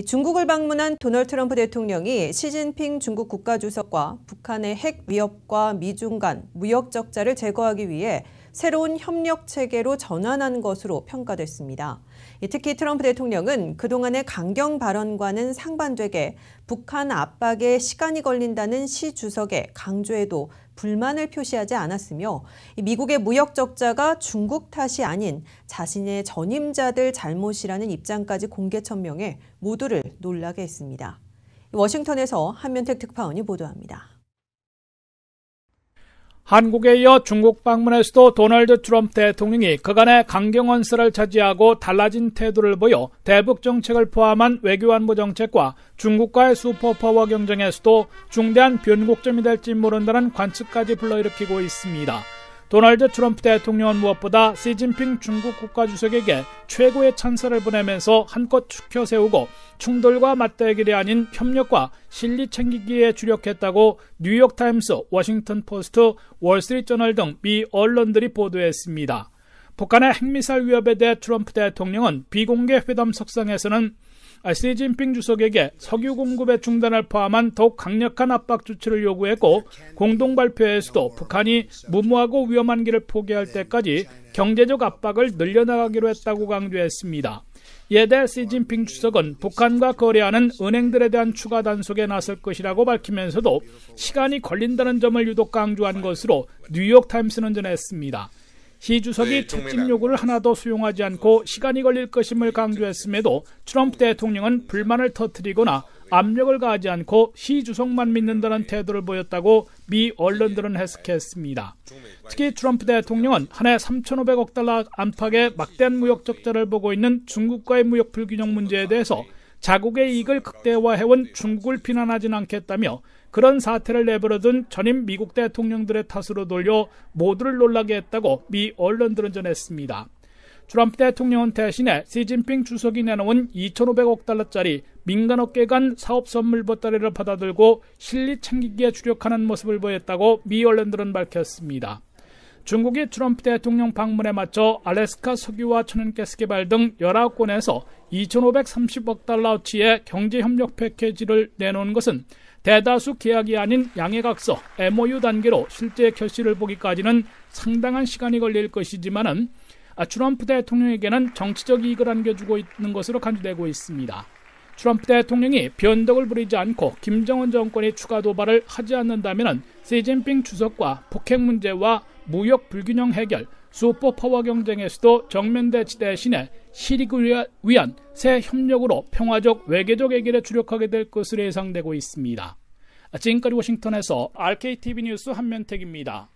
중국을 방문한 도널드 트럼프 대통령이 시진핑 중국 국가주석과 북한의 핵 위협과 미중 간 무역 적자를 제거하기 위해 새로운 협력 체계로 전환한 것으로 평가됐습니다. 특히 트럼프 대통령은 그동안의 강경 발언과는 상반되게 북한 압박에 시간이 걸린다는 시 주석의 강조에도 불만을 표시하지 않았으며 미국의 무역 적자가 중국 탓이 아닌 자신의 전임자들 잘못이라는 입장까지 공개 천명해 모두를 놀라게 했습니다. 워싱턴에서 한면택 특파원이 보도합니다. 한국에 이어 중국 방문에서도 도널드 트럼프 대통령이 그간의 강경 언사를 차지하고 달라진 태도를 보여 대북 정책을 포함한 외교안보 정책과 중국과의 슈퍼파워 경쟁에서도 중대한 변곡점이 될지 모른다는 관측까지 불러일으키고 있습니다. 도널드 트럼프 대통령은 무엇보다 시진핑 중국 국가주석에게 최고의 찬사를 보내면서 한껏 추켜 세우고 충돌과 맞대결이 아닌 협력과 실리 챙기기에 주력했다고 뉴욕타임스, 워싱턴 포스트, 월스트리트저널 등 미 언론들이 보도했습니다. 북한의 핵미사일 위협에 대해 트럼프 대통령은 비공개 회담 석상에서는 시진핑 주석에게 석유 공급의 중단을 포함한 더욱 강력한 압박 조치를 요구했고 공동 발표에서도 북한이 무모하고 위험한 길을 포기할 때까지 경제적 압박을 늘려나가기로 했다고 강조했습니다. 이에 대해 시진핑 주석은 북한과 거래하는 은행들에 대한 추가 단속에 나설 것이라고 밝히면서도 시간이 걸린다는 점을 유독 강조한 것으로 뉴욕타임스는 전했습니다. 시 주석이 채찍 요구를 하나도 수용하지 않고 시간이 걸릴 것임을 강조했음에도 트럼프 대통령은 불만을 터뜨리거나 압력을 가하지 않고 시 주석만 믿는다는 태도를 보였다고 미 언론들은 해석했습니다. 특히 트럼프 대통령은 한 해 3,500억 달러 안팎의 막대한 무역 적자를 보고 있는 중국과의 무역 불균형 문제에 대해서 자국의 이익을 극대화해온 중국을 비난하진 않겠다며 그런 사태를 내버려둔 전임 미국 대통령들의 탓으로 돌려 모두를 놀라게 했다고 미 언론들은 전했습니다. 트럼프 대통령은 대신에 시진핑 주석이 내놓은 2,500억 달러짜리 민간업계 간 사업 선물 보따리를 받아들고 실리 챙기기에 주력하는 모습을 보였다고 미 언론들은 밝혔습니다. 중국이 트럼프 대통령 방문에 맞춰 알래스카 석유와 천연가스 개발 등 19건에서 2,530억 달러어치의 경제협력 패키지를 내놓은 것은 대다수 계약이 아닌 양해각서 MOU 단계로 실제 결실을 보기까지는 상당한 시간이 걸릴 것이지만은 트럼프 대통령에게는 정치적 이익을 안겨주고 있는 것으로 간주되고 있습니다. 트럼프 대통령이 변덕을 부리지 않고 김정은 정권이 추가 도발을 하지 않는다면 시진핑 주석과 북핵 문제와 무역 불균형 해결, 슈퍼파워 경쟁에서도 정면 대치 대신에 실익을 위한 새 협력으로 평화적 외교적 해결에 주력하게 될 것으로 예상되고 있습니다. 지금까지 워싱턴에서 RKTV 뉴스 한면택입니다.